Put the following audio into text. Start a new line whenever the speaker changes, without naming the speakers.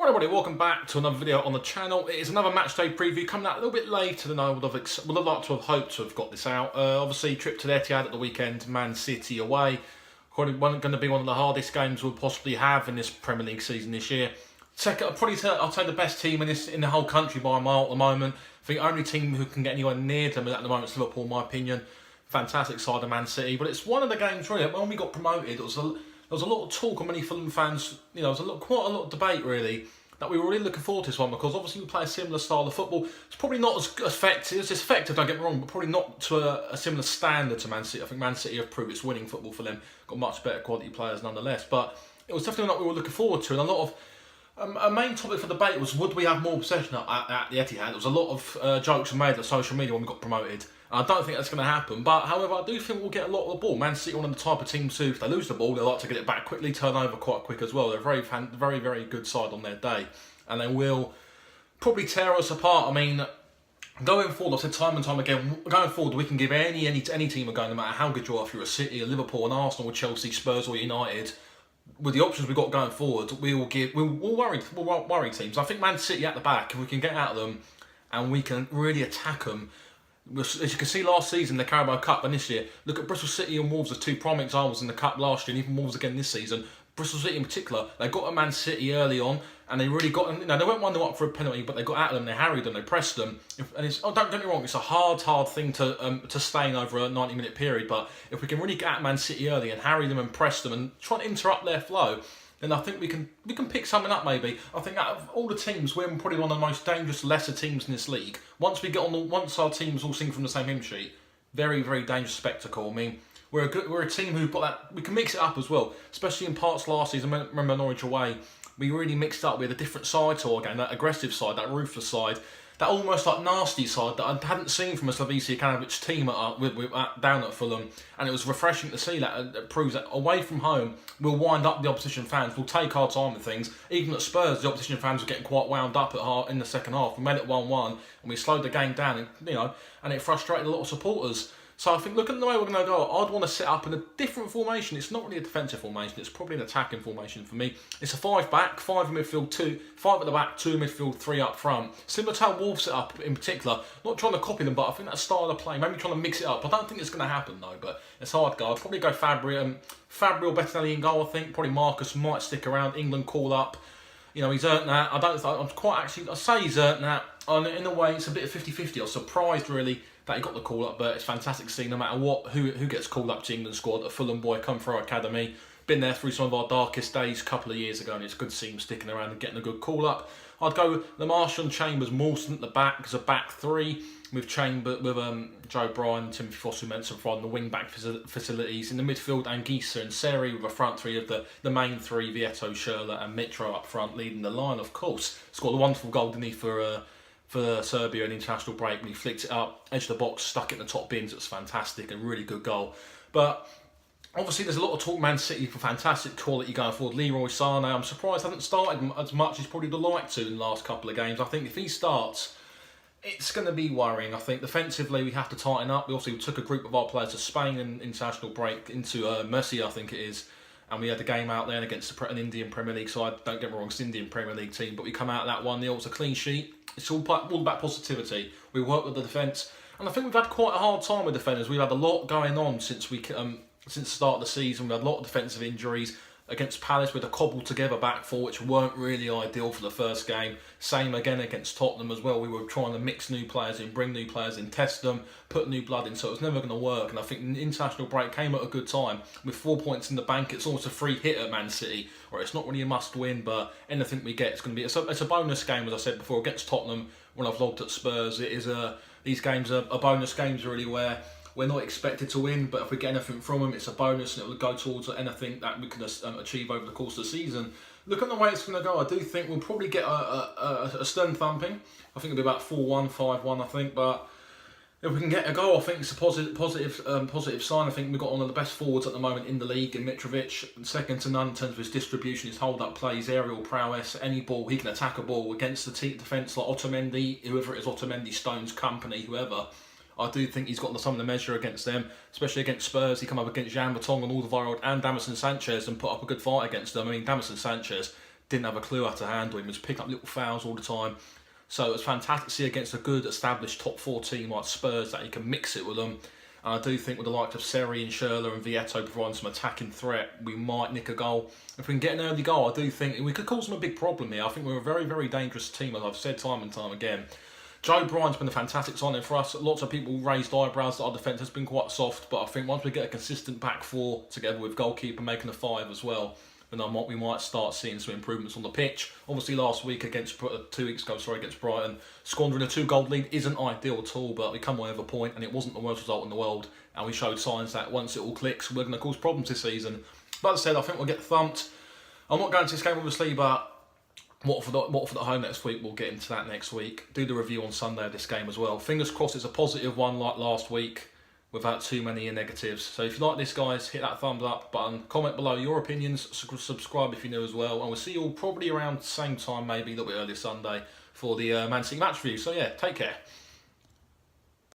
Right, everybody, welcome back to another video on the channel. It is another match day preview coming out a little bit later than I would have liked to have hoped to have got this out. Obviously, trip to the Etihad at the weekend, Man City away. Probably going to be one of the hardest games we'll possibly have in this Premier League season this year. Second, I'll say the best team in the whole country by a mile at the moment. I think the only team who can get anywhere near them at the moment is Liverpool, in my opinion. Fantastic side of Man City, but it's one of the games really. When we got promoted, there was a lot of talk on many Fulham fans. There was quite a lot of debate really that we were really looking forward to this one because obviously we play a similar style of football. It's probably not as effective. It's effective, don't get me wrong, but probably not to a similar standard to Man City. I think Man City have proved it's winning football for them. Got much better quality players nonetheless, but it was definitely not what we were looking forward to. And a lot of a main topic for debate was, would we have more possession at the Etihad? There was a lot of jokes made on social media when we got promoted. And I don't think that's going to happen. But however, I do think we'll get a lot of the ball. Man City are one of the type of teams who, if they lose the ball, they like to get it back quickly, turn over quite quick as well. They're a very, very good side on their day. And they will probably tear us apart. I mean, going forward, I've said time and time again, going forward, we can give any team a go, no matter how good you are. If you're a City, a Liverpool, an Arsenal, or Chelsea, Spurs, or United, with the options we've got going forward, we'll worry teams. I think Man City at the back, if we can get out of them and we can really attack them. As you can see last season, the Carabao Cup, and this year, look at Bristol City and Wolves as two prime examples in the Cup last year, and even Wolves again this season. Bristol City in particular, they got a Man City early on, and they really got, they went 1-0 up for a penalty, but they got at them, they harried them, they pressed them. And don't get me wrong, it's a hard thing to sustain over a 90-minute period, but if we can really get at Man City early and harry them and press them and try and interrupt their flow, then I think we can pick something up maybe. I think out of all the teams, we're probably one of the most dangerous lesser teams in this league. Once once our teams all sing from the same hymn sheet, very, very dangerous spectacle. I mean, we're a team who've got that. We can mix it up as well, especially in parts last season. I remember Norwich away, we really mixed up with a different side to our game, that aggressive side, that ruthless side, that almost like nasty side that I hadn't seen from a Slavica Kanovic team down at Fulham, and it was refreshing to see that. It proves that away from home, we'll wind up the opposition fans, we'll take our time with things. Even at Spurs, the opposition fans were getting quite wound up in the second half. We made it 1-1, and we slowed the game down, and it frustrated a lot of supporters. So I think, looking at the way we're going to go, I'd want to set up in a different formation. It's not really a defensive formation, it's probably an attacking formation for me. It's a 5-back, 5 in midfield, 5 at the back, 2 in midfield, 3 up front. Similar to how Wolves set up in particular. Not trying to copy them, but I think that style of play, maybe trying to mix it up. I don't think it's going to happen though, but it's hard to go. I'd probably go Fabri or Bettinelli in goal, I think. Probably Marcus might stick around, England call up. He's earned that. I say he's earned that. And in a way, it's a bit of 50-50. I was surprised, really, that he got the call up, but it's fantastic to see no matter who gets called up to England squad. A Fulham boy come through our academy, been there through some of our darkest days a couple of years ago, and it's good to see him sticking around and getting a good call up. I'd go with the Martial, Chambers, Mawson at the back as a back three, with Joe Bryan, Timothy Foss, who meant to provide the wing back facilities. In the midfield, Anguissa and Seri, with a front three of the main three, Vieto, Schürrle and Mitro up front, leading the line, of course. Scored a wonderful goal, didn't he, for Serbia in the international break when he flicked it up, edge of the box, stuck it in the top bins. It was fantastic, a really good goal. But obviously there's a lot of talk Man City for fantastic quality going forward. Leroy Sane, I'm surprised hasn't started as much as probably would like to in the last couple of games. I think if he starts, it's going to be worrying. I think defensively we have to tighten up. We also took a group of our players to Spain in international break, into Murcia I think it is. And we had a game out there against an Indian Premier League side. Don't get me wrong, it's an Indian Premier League team, but we come out that 1-0. It's a clean sheet. It's all about positivity. We work with the defence, and I think we've had quite a hard time with defenders. We've had a lot going on since the start of the season. We've had a lot of defensive injuries. Against Palace with a cobbled together back four, which weren't really ideal for the first game. Same again against Tottenham as well. We were trying to mix new players in, bring new players in, test them, put new blood in, so it was never going to work. And I think the international break came at a good time. With 4 points in the bank, it's almost a free hit at Man City, or it's not really a must win, but anything we get, it's a bonus game, as I said before, against Tottenham. When I've logged at Spurs, these games are bonus games really, where we're not expected to win, but if we get anything from them, it's a bonus, and it will go towards anything that we can achieve over the course of the season. Looking at the way it's going to go, I do think we'll probably get a stern thumping. I think it'll be about 4-1, 5-1, I think, but if we can get a goal, I think it's a positive sign. I think we've got one of the best forwards at the moment in the league in Mitrovic, second to none in terms of his distribution, his hold-up plays, aerial prowess, any ball, he can attack a ball against the defence like Otamendi, whoever it is, Otamendi, Stones, Company, whoever. I do think he's got something to measure against them, especially against Spurs. He come up against Jan Vertonghen and Alderweireld and Davinson Sanchez and put up a good fight against them. I mean, Davinson Sanchez didn't have a clue how to handle him. He was picking up little fouls all the time. So it was fantastic to see against a good established top 4 team like Spurs that he can mix it with them. And I do think with the likes of Seri and Schürrle and Vieto providing some attacking threat, we might nick a goal. If we can get an early goal, I do think we could cause them a big problem here. I think we're a very, very dangerous team, as I've said time and time again. Joe Bryan's been a fantastic signing for us. Lots of people raised eyebrows that our defence has been quite soft, but I think once we get a consistent back 4 together with goalkeeper making a 5 as well, then we might start seeing some improvements on the pitch. Obviously last week against 2 weeks ago, against Brighton, squandering a 2-goal lead isn't ideal at all, but we come away with a point and it wasn't the worst result in the world, and we showed signs that once it all clicks, we're going to cause problems this season. But as I said, I think we'll get thumped. I'm not going to this game obviously, but Watford at home next week, we'll get into that next week. Do the review on Sunday of this game as well. Fingers crossed it's a positive one like last week without too many negatives. So if you like this, guys, hit that thumbs up button. Comment below your opinions. Subscribe if you're new as well. And we'll see you all probably around the same time, maybe a little bit earlier Sunday, for the Man City match review. So yeah, take care.